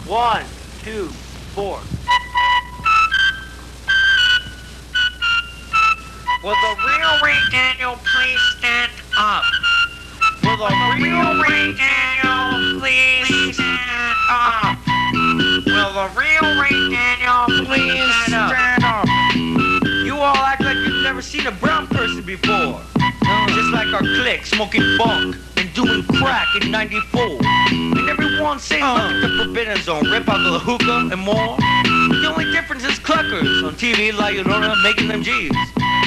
1, 2, 4. Will the real Ray Daniel please stand up? Will the real Ray Daniel please stand up? Will the real Ray Daniel please stand up? You all act like you've never seen a brown person before. Just like our clique, smoking bunk and doing crack in 94. And everyone saying look at the Forbidden Zone, rip out the hookah and more. The only difference is cluckers on TV, La Llorona, making them G's.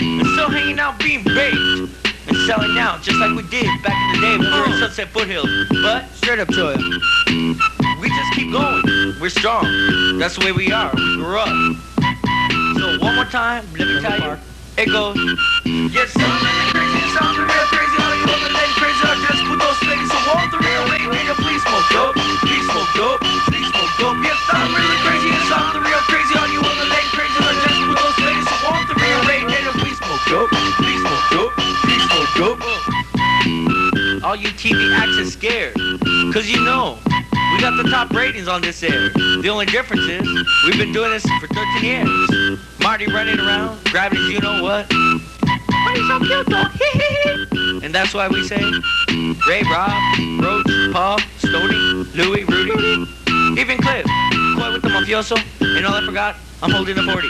And still hanging out being baked and selling out just like we did back in the day when we were in Sunset Foothills. But straight up, Joya, we just keep going. We're strong. That's the way we are. We grew up. So one more time, let me tell you, it goes. Yes, I'm really crazy. It sounds real crazy. All you other ladies crazy. I just put those ladies so all the real lady nigga, please smoke dope. Please smoke dope. Please smoke dope. Yes, I'm really crazy. It sounds real crazy. All you other ladies crazy. I just put those ladies so all the real lady nigga, please smoke dope. Please smoke dope. Please smoke dope. All you TV acts are scared, cause you know we got the top ratings on this air. The only difference is we've been doing this for 13 years. Marty running around, grabbing his you know what. Marty's so cute though. And that's why we say Ray, Rob, Roach, Paul, Stoney, Louie, Rudy, even Cliff, Coy with the mafioso, and all I forgot, I'm holding a 40.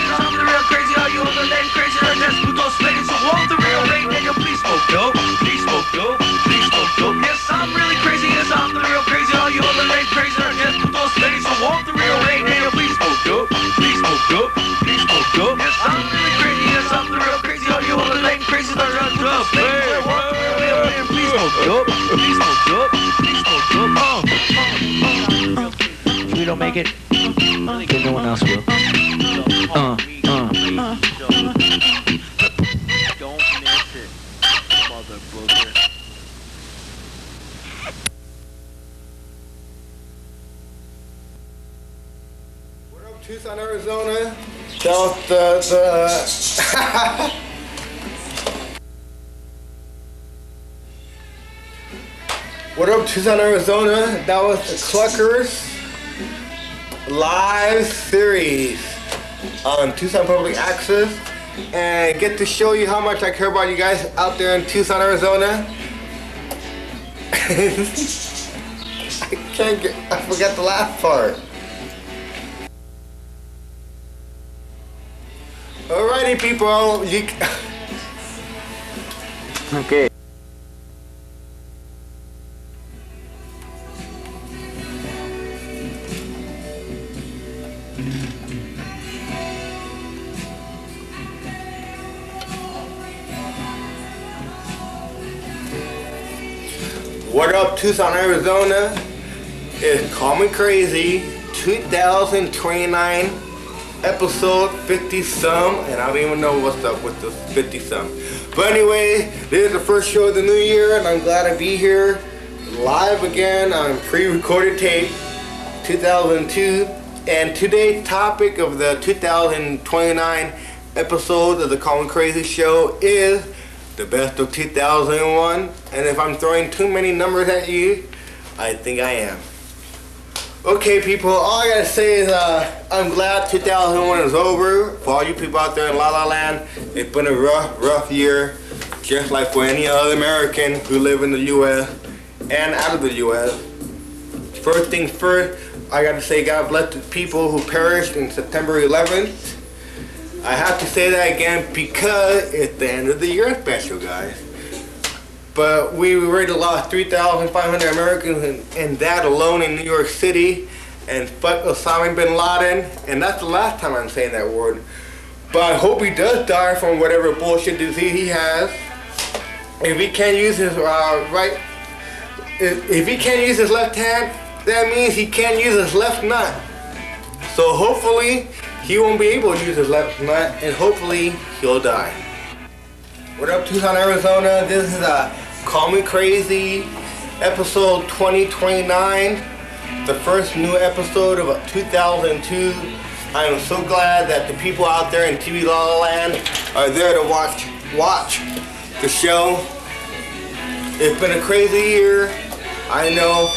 I'm the real crazy, all you other ladies crazy, I just put those ladies so walk the real Ray Daniel, please smoke dope, please smoke dope, please smoke dope. Yes, I'm really crazy, yes, I'm the real crazy, all you other ladies crazy, I just put those ladies so walk the real Ray Daniel, please smoke dope, please smoke dope, please smoke dope. Yes, I'm really crazy, yes, I'm the real crazy, all you other ladies crazy, I just put those ladies so walk the real Ray Daniel, please smoke dope, please smoke dope, please smoke dope. If we don't make it, then no one else will. Don't miss it, mother booger. What up, Tucson, Arizona? South the What up, Tucson, Arizona? That was the Cluckers live series on Tucson Public Access, and get to show you how much I care about you guys out there in Tucson, Arizona. I forgot the last part. Alrighty, people. Okay. What up, Tucson, Arizona? It's Call Me Crazy 2029 episode 50 some, and I don't even know what's up with this 50 some. But anyway, this is the first show of the new year, and I'm glad to be here live again on pre-recorded tape 2002. And today's topic of the 2029 episode of the Call Me Crazy show is the best of 2001, and if I'm throwing too many numbers at you, I think I am. Okay, people, all I gotta say is I'm glad 2001 is over. For all you people out there in La La Land, it's been a rough year, just like for any other American who live in the U.S. and out of the U.S. First things first, I gotta say God bless the people who perished in September 11th. I have to say that again because it's the end of the year special, guys. But we already lost 3,500 Americans and that alone in New York City. And fuck Osama bin Laden. And that's the last time I'm saying that word. But I hope he does die from whatever bullshit disease he has. If he can't use his if he can't use his left hand, that means he can't use his left nut. So hopefully he won't be able to use his left nut, and hopefully he'll die. What up, Tucson, Arizona? This is Call Me Crazy, episode 2029, the first new episode of 2002. I am so glad that the people out there in TV La La Land are there to watch the show. It's been a crazy year, I know.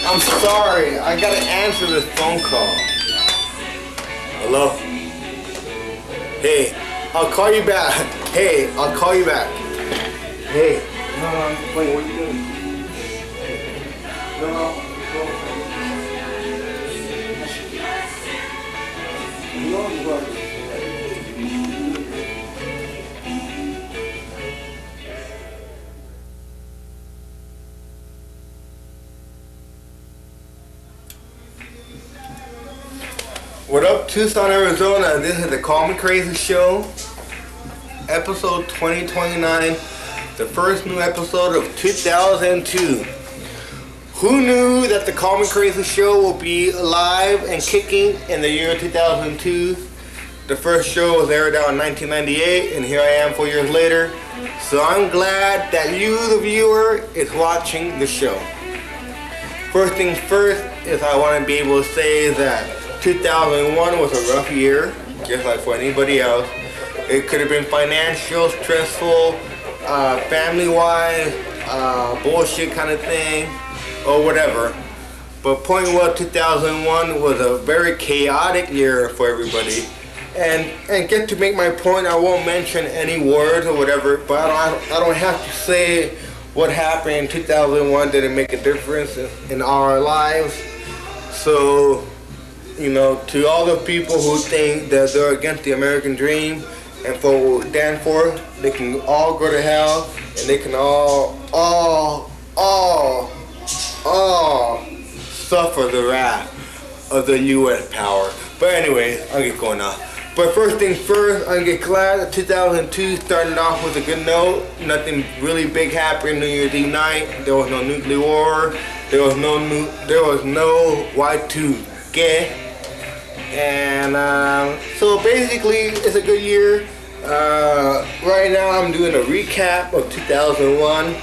I'm sorry. I gotta answer this phone call. Hello? Hey, I'll call you back. Hey, I'll call you back. Hey. No, wait, what are you doing? No. What up, Tucson, Arizona? This is the Call Me Crazy Show, episode 2029, the first new episode of 2002. Who knew that the Call Me Crazy Show will be alive and kicking in the year 2002? The first show was aired out in 1998, and here I am 4 years later. So I'm glad that you, the viewer, is watching the show. First things first is I want to be able to say that 2001 was a rough year, just like for anybody else. It could have been financial, stressful, family-wise, bullshit kind of thing, or whatever. But point was, 2001 was a very chaotic year for everybody. And get to make my point, I won't mention any words or whatever, but I don't have to say what happened in 2001 didn't make a difference in our lives. So, you know, to all the people who think that they're against the American dream and for what we stand for, they can all go to hell, and they can all suffer the wrath of the U.S. power. But anyway, I'll get going now. But first things first, I'm get glad that 2002 started off with a good note. Nothing really big happened New Year's Eve night. There was no nuclear war. There was no Y2K. And so basically, it's a good year. Right now, I'm doing a recap of 2001.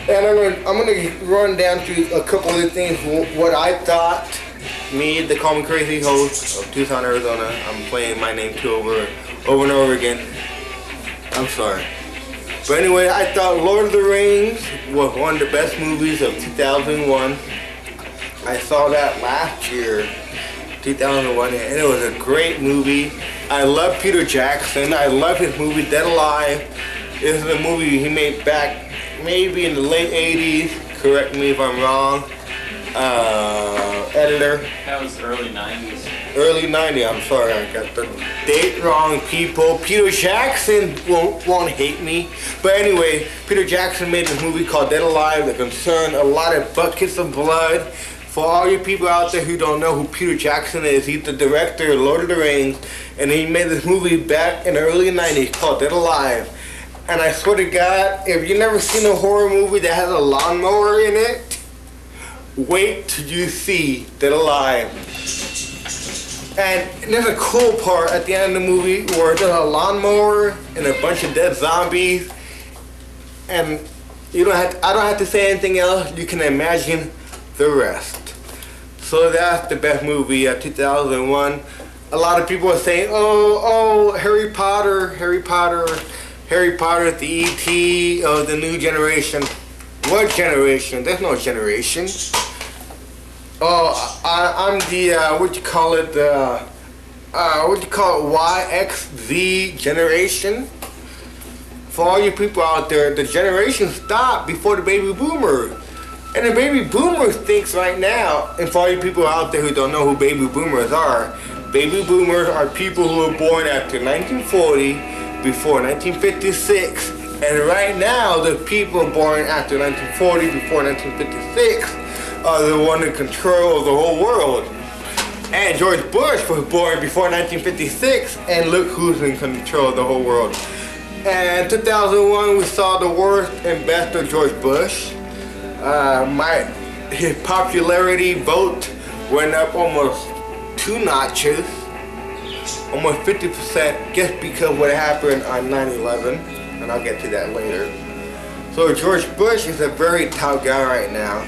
And I'm gonna run down through a couple of the things, what I thought. Me, the Call Me Crazy host of Tucson, Arizona. I'm playing my name too over and over again. I'm sorry. But anyway, I thought Lord of the Rings was one of the best movies of 2001. I saw that last year, 2001, and it was a great movie. I love Peter Jackson. I love his movie Dead Alive. This is a movie he made back maybe in the late 80s. Correct me if I'm wrong. Editor. That was early 90s. Early 90s, I'm sorry, I got the date wrong, people. Peter Jackson won't hate me. But anyway, Peter Jackson made this movie called Dead Alive that concerned a lot of buckets of blood. For all you people out there who don't know who Peter Jackson is, he's the director of Lord of the Rings, and he made this movie back in the early 90s called Dead Alive. And I swear to God, if you've never seen a horror movie that has a lawnmower in it, wait till you see Dead Alive. And there's a cool part at the end of the movie where there's a lawnmower and a bunch of dead zombies, and I don't have to say anything else. You can imagine the rest. So that's the best movie of 2001. A lot of people are saying, oh, Harry Potter, the E.T. of the new generation. What generation? There's no generation. Oh, I'm the, YXZ generation? For all you people out there, the generation stopped before the baby boomer. And the baby boomers thinks right now, and for all you people out there who don't know who baby boomers are people who were born after 1940, before 1956, and right now the people born after 1940, before 1956, are the one in control of the whole world. And George Bush was born before 1956, and look who's in control of the whole world. And 2001, we saw the worst and best of George Bush. His popularity vote went up almost 2 notches, almost 50%, just because of what happened on 9/11, and I'll get to that later. So George Bush is a very tough guy right now.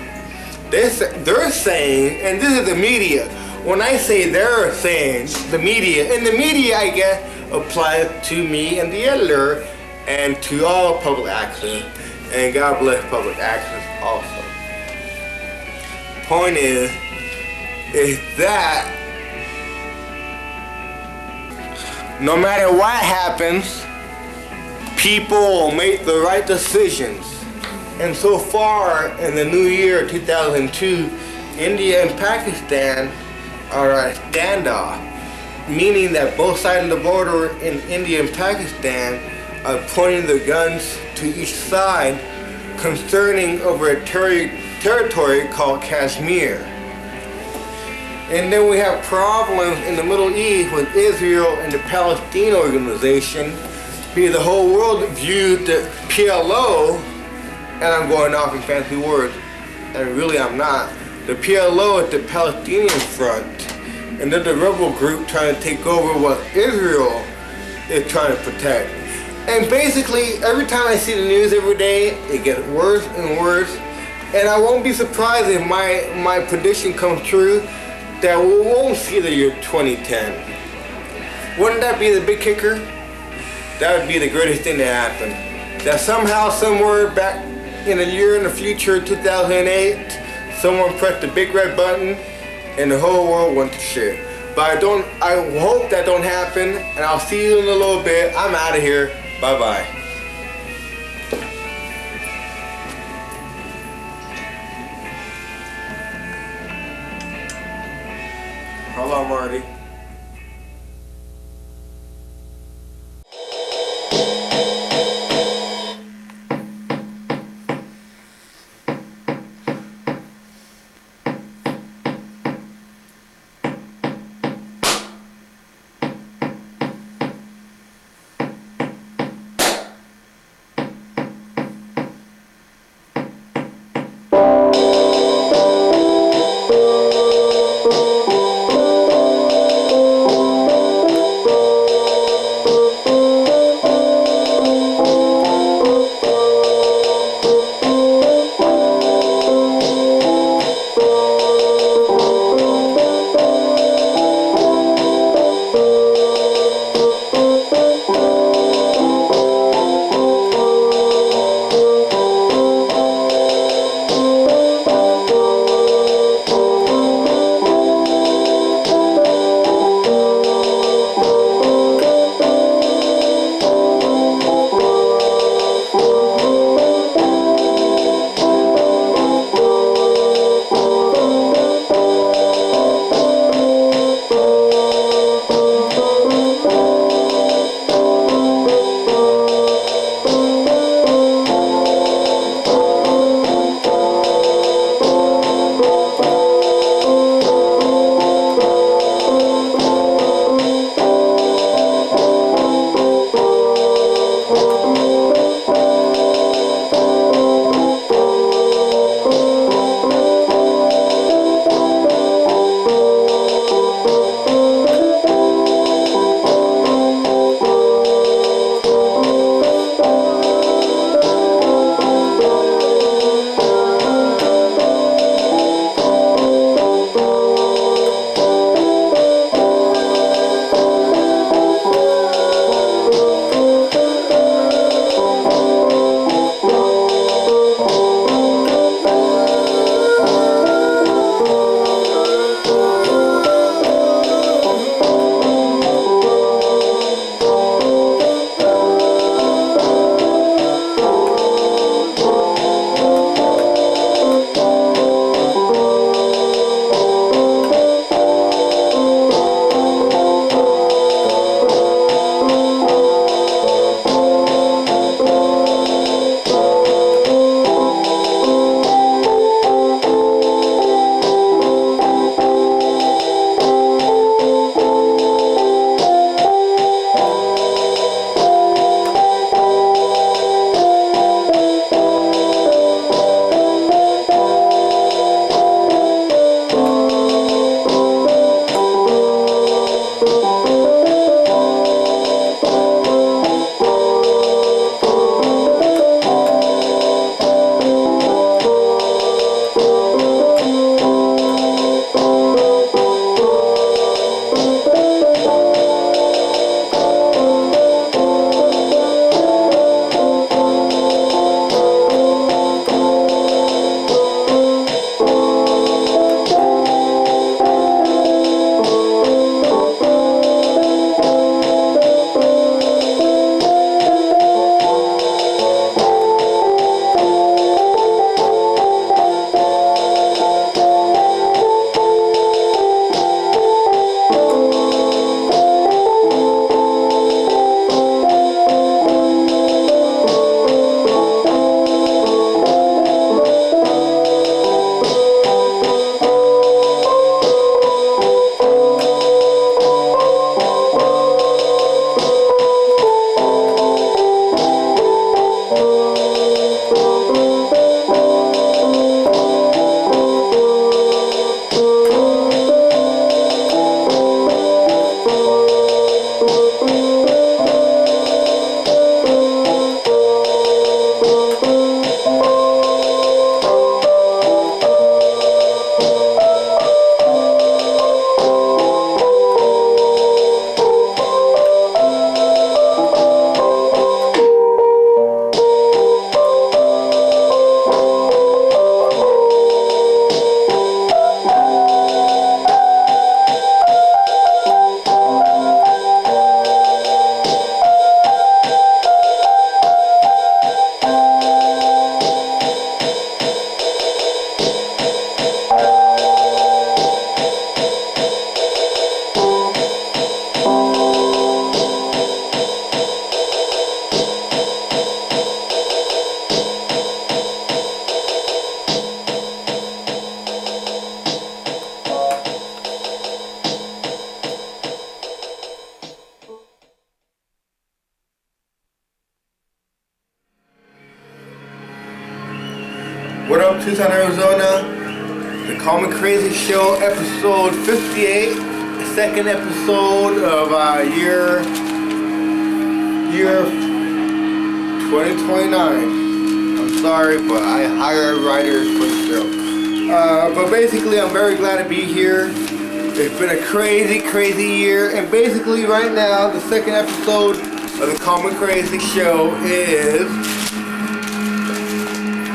They're saying, and this is the media. When I say they're saying, the media, and the media, I guess, applies to me and the editor, and to all public access, and God bless public access also. point is that no matter what happens, people will make the right decisions. And so far in the new year 2002, India and Pakistan are at a standoff, meaning that both sides of the border in India and Pakistan are pointing their guns to each side concerning over a territory called Kashmir. And then we have problems in the Middle East with Israel and the Palestine organization, because the whole world viewed the PLO, and I'm going off in fancy words, and really I'm not, the PLO at the Palestinian front, and then the rebel group trying to take over what Israel is trying to protect. And basically, every time I see the news every day, it gets worse and worse. And I won't be surprised if my prediction comes true that we won't see the year 2010. Wouldn't that be the big kicker? That would be the greatest thing to happen. That somehow, somewhere back in a year in the future, 2008, someone pressed the big red button and the whole world went to shit. But I hope that don't happen, and I'll see you in a little bit. I'm out of here. Bye-bye. Hello, Marty. What up, Tucson, Arizona? The Call Me Crazy Show, episode 58, second episode of year 2029. I'm sorry, but I hire writers for the show. But basically, I'm very glad to be here. It's been a crazy, crazy year, and basically right now, the second episode of the Call Me Crazy Show is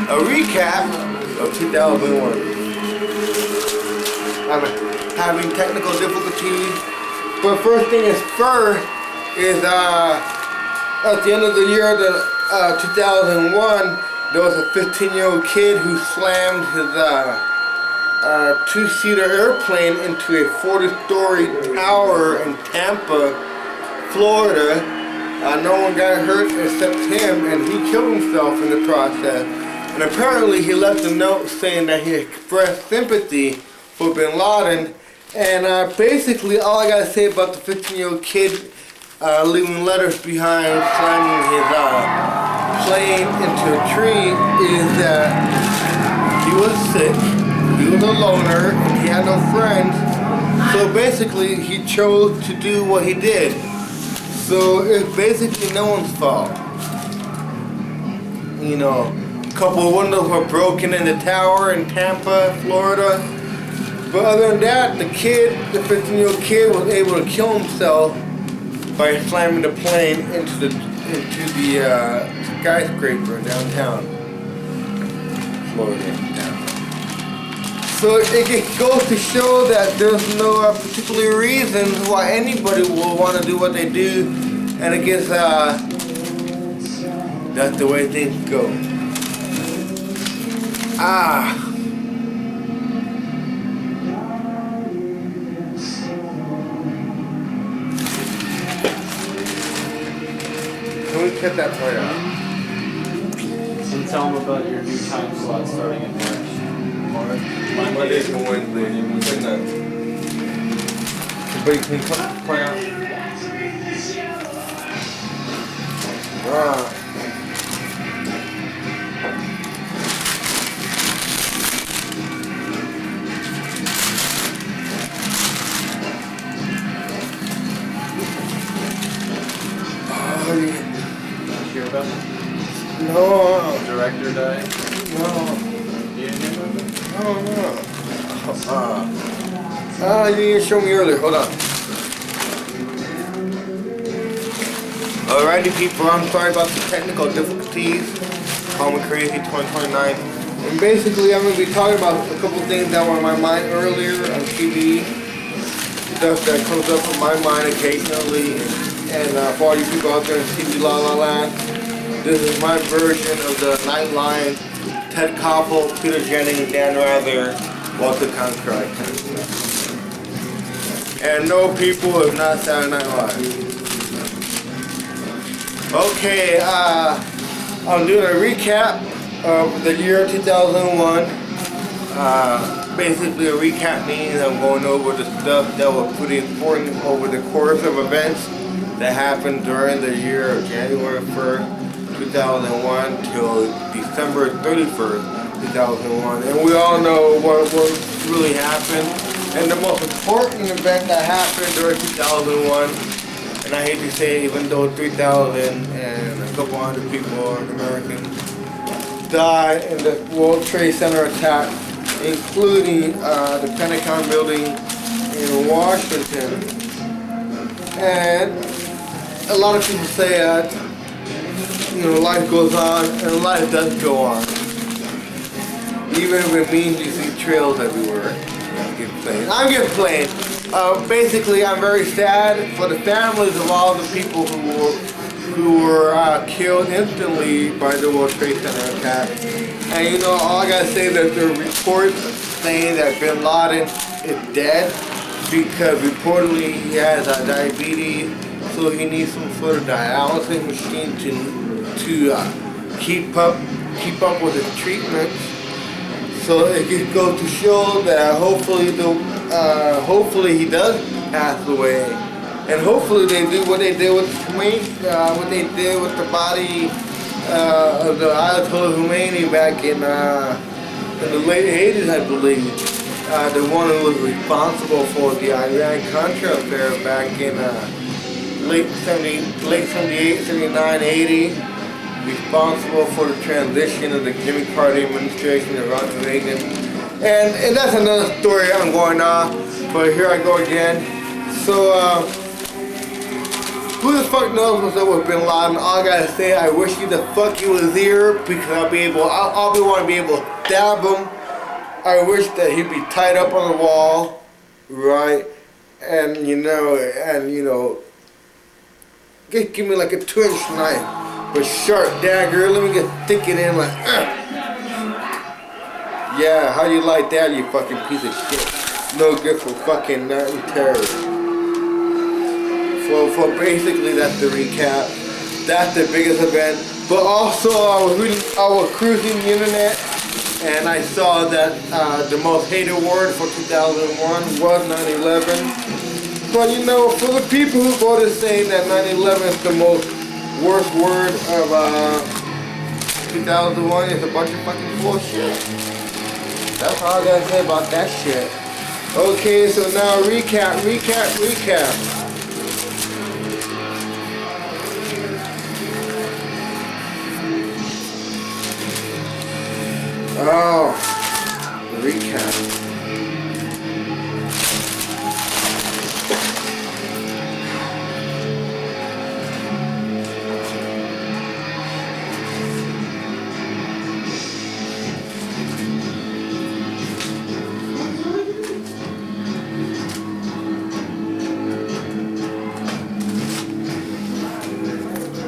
a recap of 2001. I'm having technical difficulties, but first thing is first is at the end of the year, 2001, there was a 15-year-old kid who slammed his two-seater airplane into a 40-story tower in Tampa, Florida. No one got hurt except him, and he killed himself in the process. And apparently he left a note saying that he expressed sympathy for Bin Laden. And basically all I gotta say about the 15-year-old kid leaving letters behind, slamming his plane into a tree is that he was sick, he was a loner, and he had no friends. So basically he chose to do what he did. So it's basically no one's fault. You know, a couple of windows were broken in the tower in Tampa, Florida. But other than that, the 15-year-old kid was able to kill himself by slamming the plane into the skyscraper downtown Florida. So it goes to show that there's no particular reason why anybody will want to do what they do, and I guess that's the way things go. Can we cut that part out? And tell them about your new time slot starting in March. Mondays and Wednesdays. But you can cut the part out. Hear about it? No. Director died? No. You didn't hear about it? No. You didn't show me earlier. Hold on. Alrighty, people. I'm sorry about the technical difficulties. Call Me Crazy 2029. And basically, I'm going to be talking about a couple things that were on my mind earlier on TV. Stuff that comes up in my mind occasionally. And for all you people out there in TV La La Land, this is my version of the Nightline. Ted Koppel, Peter Jennings, Dan Rather, Walter Cronkite. And no, people, if not Saturday Night Live. Okay, I'm doing a recap of the year 2001. Basically, a recap means I'm going over the stuff that was pretty important over the course of events that happened during the year of January 1st, 2001 till December 31st, 2001. And we all know what really happened. And the most important event that happened during 2001, and I hate to say it, even though 3,000 and a couple hundred people, Americans, died in the World Trade Center attack, including the Pentagon building in Washington. And a lot of people say life goes on, and life does go on. Even if it means you see trails everywhere. I'm getting played. Basically, I'm very sad for the families of all the people who were killed instantly by the World Trade Center attack. And all I gotta say is that there are reports saying that Bin Laden is dead because reportedly he has diabetes. So he needs some sort of dialysis machine to keep up with his treatment. So it just goes to show that hopefully he does pass away, and hopefully they do what they did with what they did with the body of the Ayatollah Khomeini back in in the late 80s, I believe. The one who was responsible for the Iran-Contra affair back in late 78, 79, 80. Responsible for the transition of the Jimmy Carter administration to Ronald Reagan. And that's another story I'm going on, but here I go again. So, who the fuck knows what's up with Bin Laden? All I gotta say, I wish you the fuck he was here, because I'll want to be able to stab him. I wish that he'd be tied up on the wall, right? And you know, give me like a 2-inch knife with sharp dagger. Let me stick it in like, yeah, how you like that, you fucking piece of shit? No good for fucking nothing, terrorist. For basically, that's the recap. That's the biggest event. But also, I was cruising the internet, and I saw that the most hated word for 2001 was 9/11. But you know, for the people who voted saying that 9/11 is the most worst word of 2001, it's a bunch of fucking bullshit. That's all I gotta say about that shit. Okay, so now recap. Oh, recap.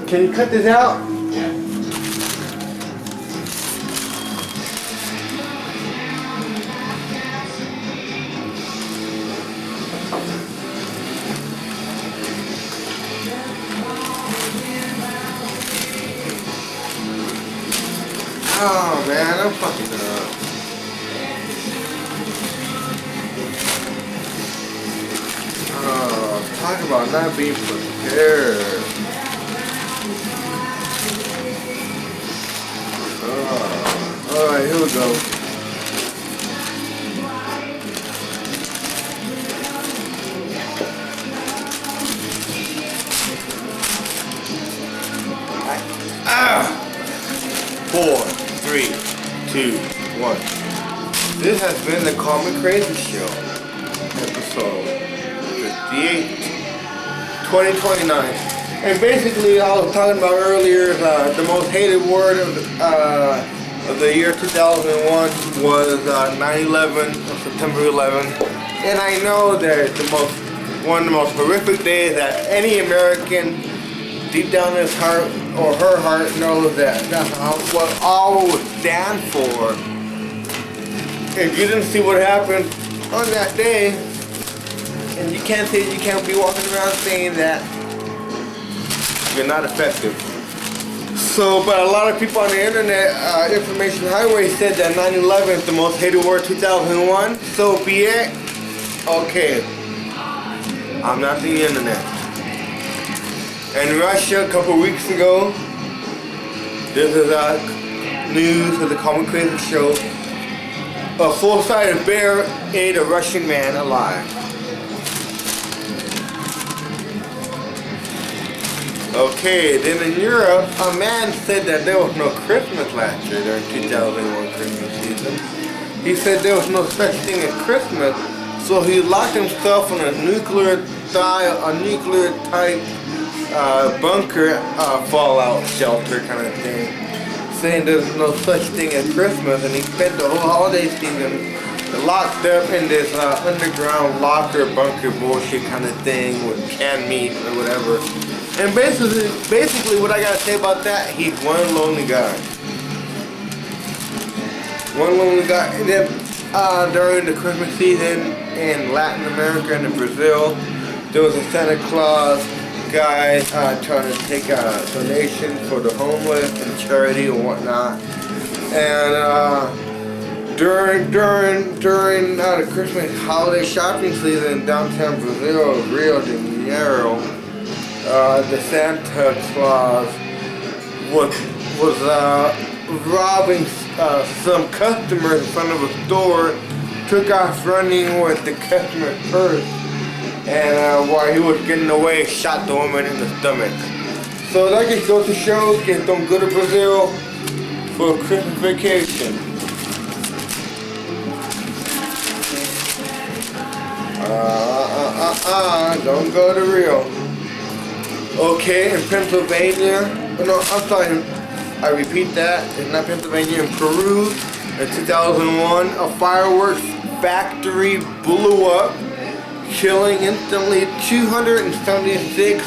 Can you cut this out? Oh man, I'm fucking up. Oh, talk about not being prepared. Alright, here we go. Ah! 4, 3, 2, 1. This has been the Common Crazy Show, episode 58, 2029. And basically, I was talking about earlier, the most hated word of the year 2001 was 9/11, September 11th. And I know that it's one of the most horrific days that any American deep down in his heart or her heart knows that that's what all would stand for. If you didn't see what happened on that day, and you can't be walking around saying that you're not effective. So, but a lot of people on the internet, Information Highway said that 9/11 is the most hated word 2001. So be it. Okay. I'm not the internet. In Russia, a couple weeks ago, this is news of the Common Crazy Show. A full-sided bear ate a Russian man alive. Okay, then in Europe, a man said that there was no Christmas last year during 2001 Christmas season. He said there was no such thing as Christmas, so he locked himself in a nuclear type bunker fallout shelter kind of thing, saying there's no such thing as Christmas, and he spent the whole holiday season locked up in this underground locker bunker bullshit kind of thing with canned meat or whatever. And basically what I gotta say about that, he's one lonely guy. One lonely guy. And then during the Christmas season in Latin America and in Brazil, there was a Santa Claus guy trying to take a donation for the homeless and charity and whatnot. And during the Christmas holiday shopping season in downtown Brazil, Rio de Janeiro, the Santa Claus was robbing some customers in front of a store, took off running with the customer's purse, and while he was getting away, shot the woman in the stomach. So that just goes to show, kids don't go to Brazil for a Christmas vacation. Don't go to Rio. Okay, in Pennsylvania, no, I'm sorry, I repeat that, it's not Pennsylvania, in Peru, in 2001, a fireworks factory blew up, killing instantly 276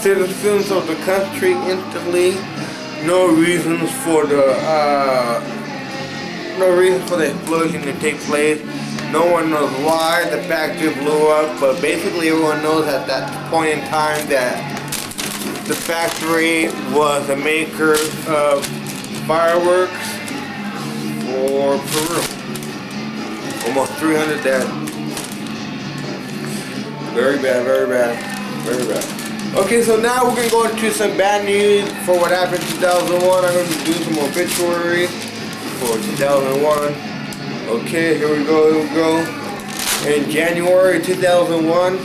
citizens of the country instantly. No reasons for the explosion to take place. No one knows why the factory blew up, but basically everyone knows at that point in time that the factory was a maker of fireworks for Peru. Almost 300 dead. Very bad, very bad, very bad. Okay, so now we're going to go into some bad news for what happened in 2001. I'm going to do some obituaries for 2001. Okay, here we go, here we go. In January 2001,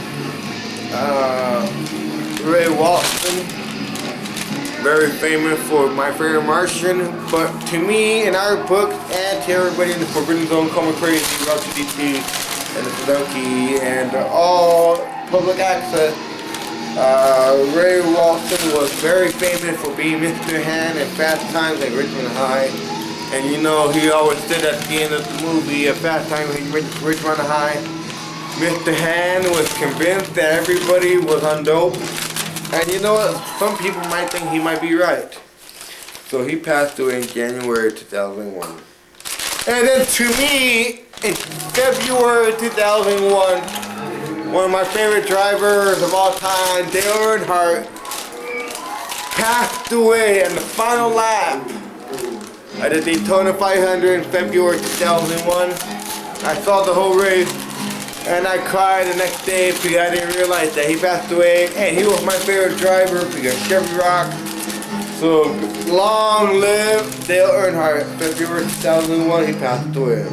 Ray Walston, very famous for My Favorite Martian, but to me, in our book, and to everybody in the Forbidden Zone, Common Crazy, Roger DT, and the Donkey, and all public access, Ray Walston was very famous for being Mr. Hand in Fast Times at Ridgemont High. And you know, he always said at the end of the movie, Fast Times at Ridgemont High, Mr. Hand was convinced that everybody was on dope. And you know what? Some people might think he might be right. So he passed away in January 2001. And then to me, in February 2001, one of my favorite drivers of all time, Dale Earnhardt, passed away in the final lap at the Daytona 500 in February 2001. I saw the whole race and I cried the next day because I didn't realize that he passed away. And he was my favorite driver because Chevy Rock. So long live Dale Earnhardt. February 2001, he passed away.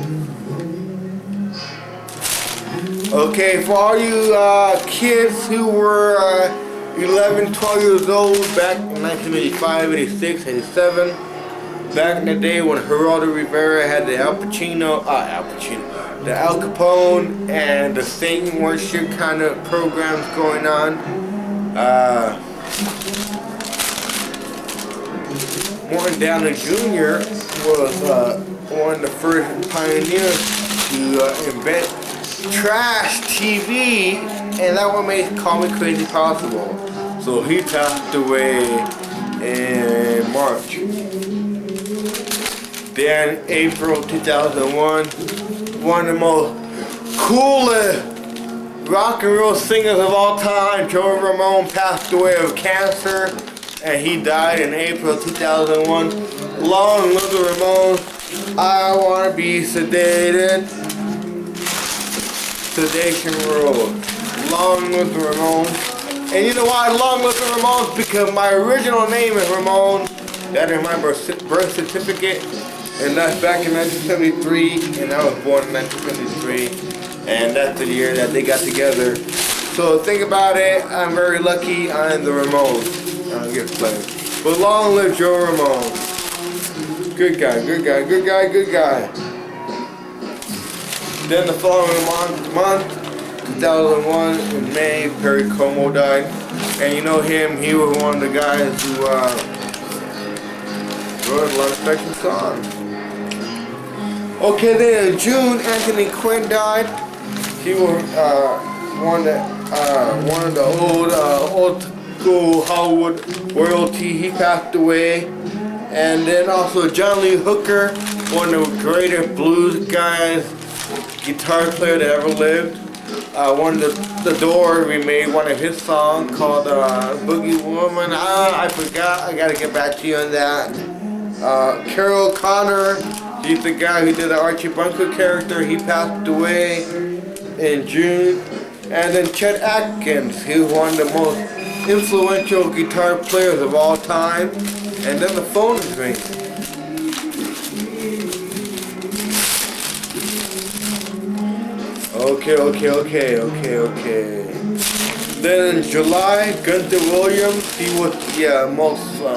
Okay, for all you kids who were 11, 12 years old back in 1985, 86, 87, back in the day when Geraldo Rivera had the Al Capone and the Satan worship kind of programs going on. Morton Downey Jr. was one of the first pioneers to invent trash TV, and that what made Common Crazy possible. So he passed away in March. Then April 2001, one of the most coolest rock and roll singers of all time, Joey Ramone, passed away of cancer, and he died in April 2001. Long live the Ramones. I wanna be sedated. Sedation Road. Long live the Ramones. And you know why long live the Ramones? Because my original name is Ramone. That is my birth certificate. And that's back in 1973. And I was born in 1973. And that's the year that they got together. So think about it. I'm very lucky I'm the Ramones. I don't get played. But long live Joe Ramone. Good guy, good guy, good guy, good guy. Then the following month, 2001, in May, Perry Como died. And you know him, he was one of the guys who wrote a lot of special songs. Okay, then in June, Anthony Quinn died. He was one of the old school Hollywood royalty. He passed away. And then also John Lee Hooker, one of the greatest blues guys, guitar player that ever lived. One of the Doors remade one of his songs called Boogie Woman. I forgot. I gotta get back to you on that. Carol Connor, he's the guy who did the Archie Bunker character. He passed away in June. And then Chet Atkins, he was one of the most influential guitar players of all time. And then the phone is ringing. Okay. Then in July, Gunther Williams, he was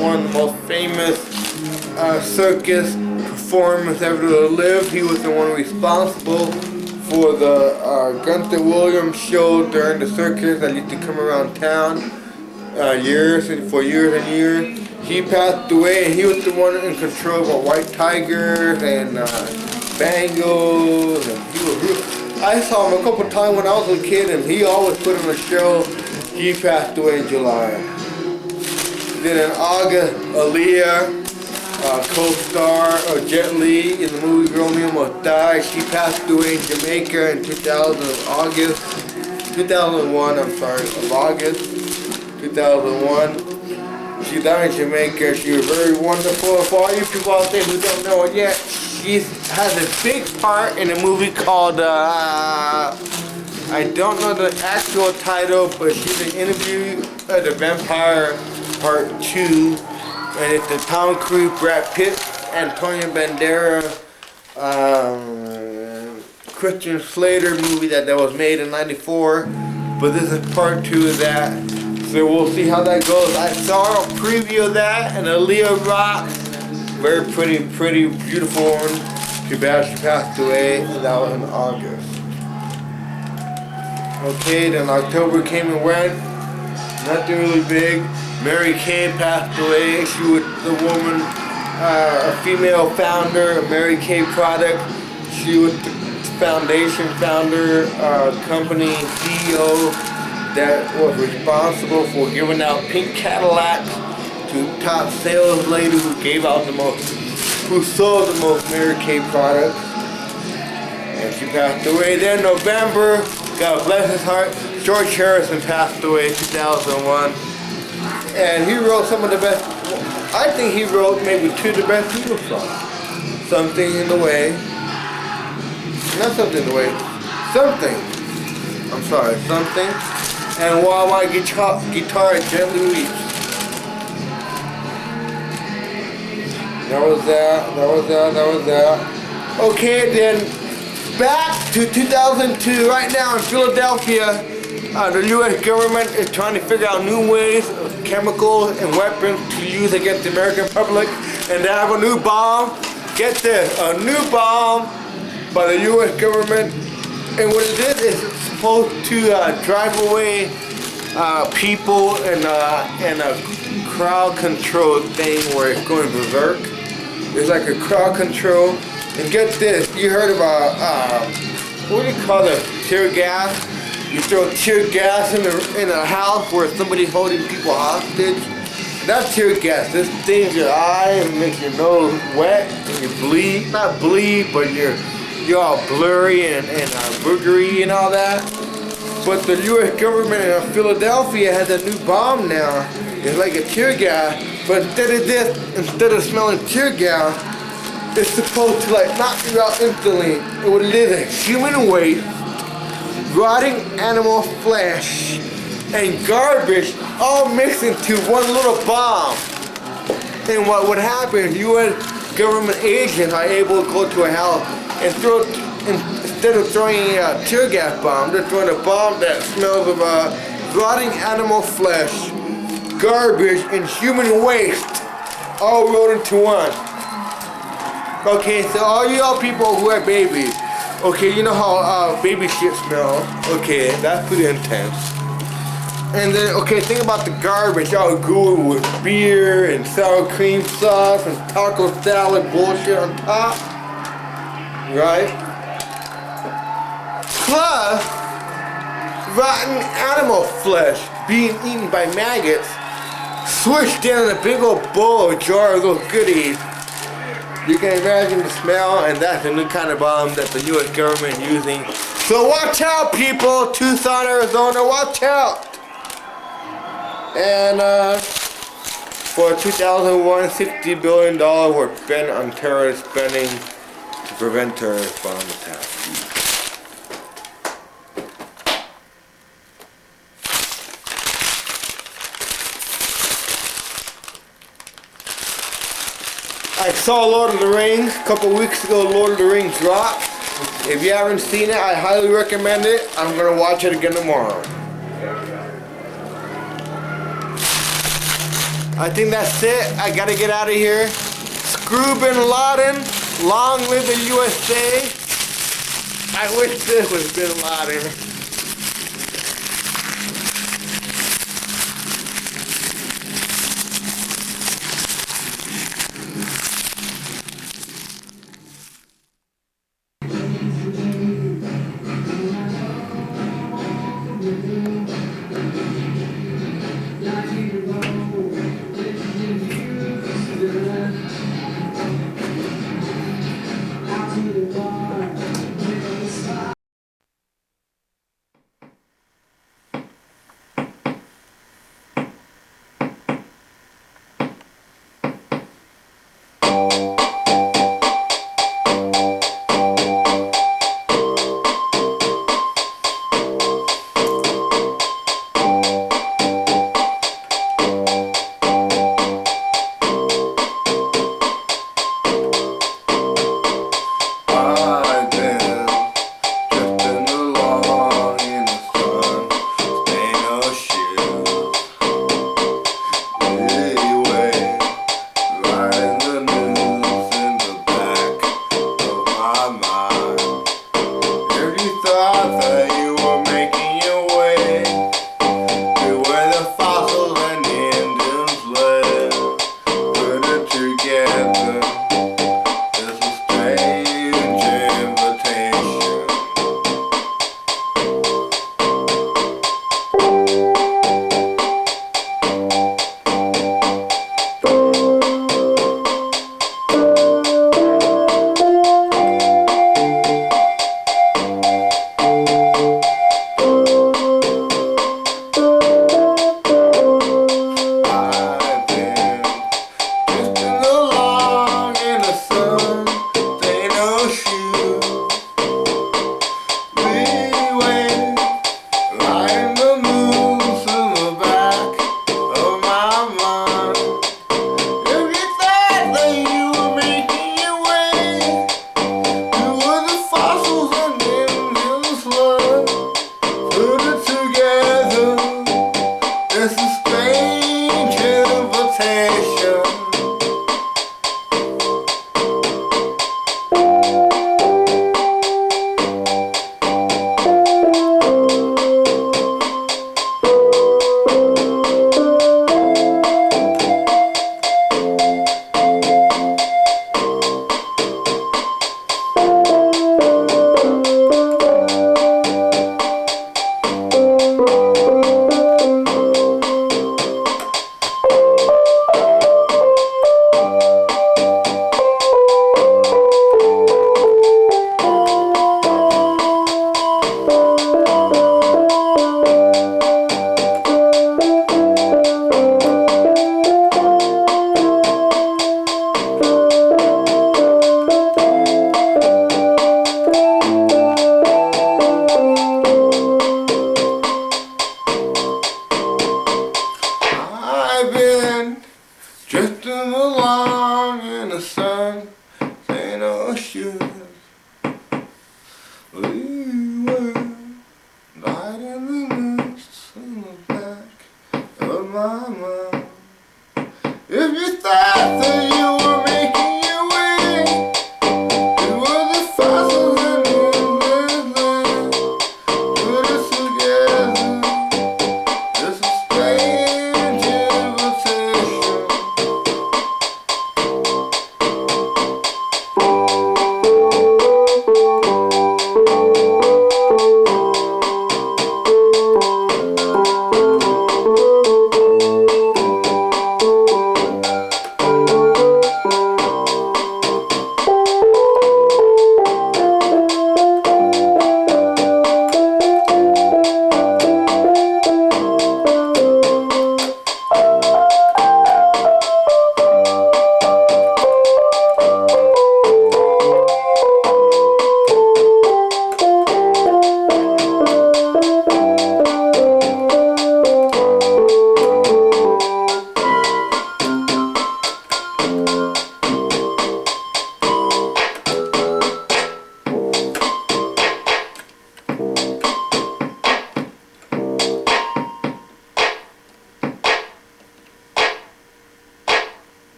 one of the most famous circus performers ever to live. He was the one responsible for the Gunther Williams show during the circus that used to come around town years and years. He passed away, and he was the one in control of White Tigers and Bengals, and I saw him a couple times when I was a kid, and he always put on a show. He passed away in July. Then in August, Aaliyah, co-star of Jet Li in the movie Romeo Must Die, she passed away in Jamaica in 2001, of August 2001. She died in Jamaica. She was very wonderful. For all you people out there who don't know it yet, she has a big part in a movie called, I don't know the actual title, but she's an interview of the Vampire Part 2. And it's the Tom Cruise, Brad Pitt, Antonio Banderas, Christian Slater movie that was made in '94. But this is part 2 of that. So we'll see how that goes. I saw a preview of that, and Aaliyah rocks. Very pretty, beautiful one. Too bad she passed away, and that was in August. Okay, then October came and went. Nothing really big. Mary Kay passed away. She was the woman, a female founder of Mary Kay product. She was the foundation founder, company CEO that was responsible for giving out pink Cadillacs to top sales lady who sold the most Mary Kay products. And she passed away. Then November, God bless his heart, George Harrison passed away in 2001. And he wrote some of the best, I think he wrote maybe 2 of the best Beatles songs. Something in the Way. Not Something in the Way. Something. Something. And While My Guitar Gently Weeps. That was that. Okay, then back to 2002, right now in Philadelphia. The U.S. government is trying to figure out new ways of chemicals and weapons to use against the American public, and they have a new bomb. Get this, a new bomb by the U.S. government, and what it is supposed to drive away people in a crowd control thing where it's going berserk. It's like a crowd control. And get this, you heard about what do you call it? Tear gas. You throw tear gas in a house where somebody's holding people hostage. That's tear gas. This stings your eye and makes your nose wet and you bleed. Not bleed, but you're all blurry and boogery and all that. But the U.S. government in Philadelphia has a new bomb now. It's like a tear gas, but instead of smelling tear gas, it's supposed to like knock you out instantly. And what it is human waste, rotting animal flesh, and garbage all mixed into one little bomb. And what would happen, U.S. government agents are able to go to a house and instead of throwing a tear gas bomb, they're throwing a bomb that smells of rotting animal flesh, garbage, and human waste all rolled into one. Okay, so all y'all people who have babies, okay, you know how baby shit smells. Okay, that's pretty intense. And then, okay, think about the garbage all gooey with beer and sour cream sauce and taco salad bullshit on top. Right? Plus, rotten animal flesh being eaten by maggots, swished in a big old bowl or jar of those goodies. You can imagine the smell, and that's a new kind of bomb that the U.S. government is using. So watch out, people! Tucson, Arizona, watch out! And for 2001, $60 billion were spent on terrorist spending to prevent terrorist bomb attacks. I saw Lord of the Rings a couple weeks ago. Lord of the Rings dropped. If you haven't seen it, I highly recommend it. I'm gonna watch it again tomorrow. I think that's it. I gotta get out of here. Screw Bin Laden. Long live the USA. I wish this was Bin Laden.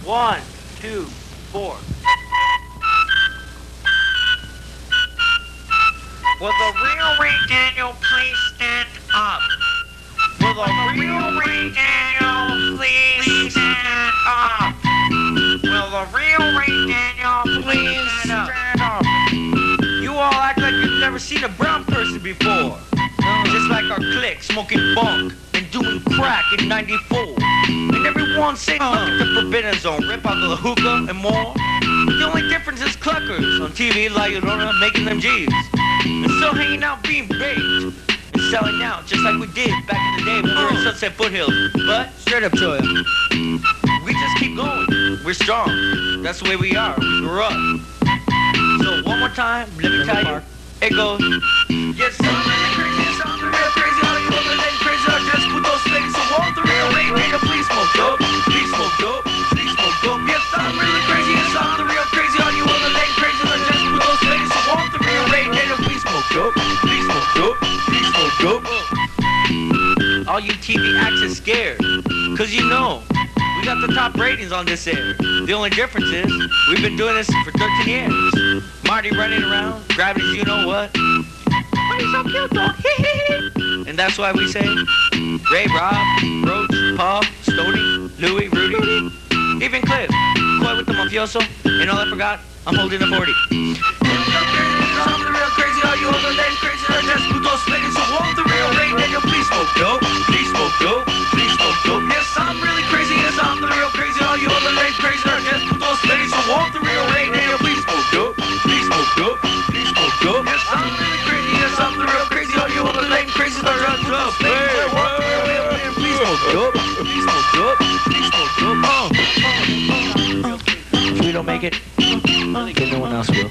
1, 2, 4. Will the real Ray Daniel please stand up? Will the real Ray Daniel please stand up? Will the real Ray Daniel please stand up? You all act like you've never seen a brown person before. Just like our clique, smoking bunk and doing crack in 94. And everyone say, look at the Forbidden Zone, rip out the hookah and more. The only difference is cluckers on TV, La Llorona, making them G's. And still hanging out being baked and selling out just like we did back in the day when we were in Sunset Foothills. But straight up to it, we just keep going. We're strong. That's the way we are. We grew up. So one more time, let me tell you, it goes. Yes, I'm really crazy. Yes, I'm the real crazy. All you other than crazy are just put those things. So all the real Ray Daniel, please smoke dope. Please smoke dope. Please smoke dope. Yes, I'm really crazy. Yes, I'm the real crazy. All you other than crazy are just put those things. So all the real Ray Daniel, please smoke dope. Please smoke dope. Please smoke dope. All you TV acts are scared, cause you know we got the top ratings on this air. The only difference is we've been doing this for 13 years. Marty running around, grabbing his you know what. Oh, he's so cute though. And that's why we say Ray, Rob, Roach, Paul, Stoney, Louie, Rudy, even Cliff, Coy with the mafioso, and all I forgot, I'm holding a 40. I'm the real crazy, all you other than crazy are just putos faggots. So all the real Ray Daniel, please smoke dope, please smoke dope, please smoke dope. Yes, I'm really crazy, yes, I'm the real crazy, all you other than crazy are just putos faggots. So all the real Ray Daniel, please smoke dope, please smoke dope, please smoke dope. Yes, I'm really crazy, yes, I'm the real crazy, all you other than crazy are just putos faggots. So all the real Ray Daniel, please smoke dope, please smoke dope, please smoke dope. If we don't make it, then no one else will.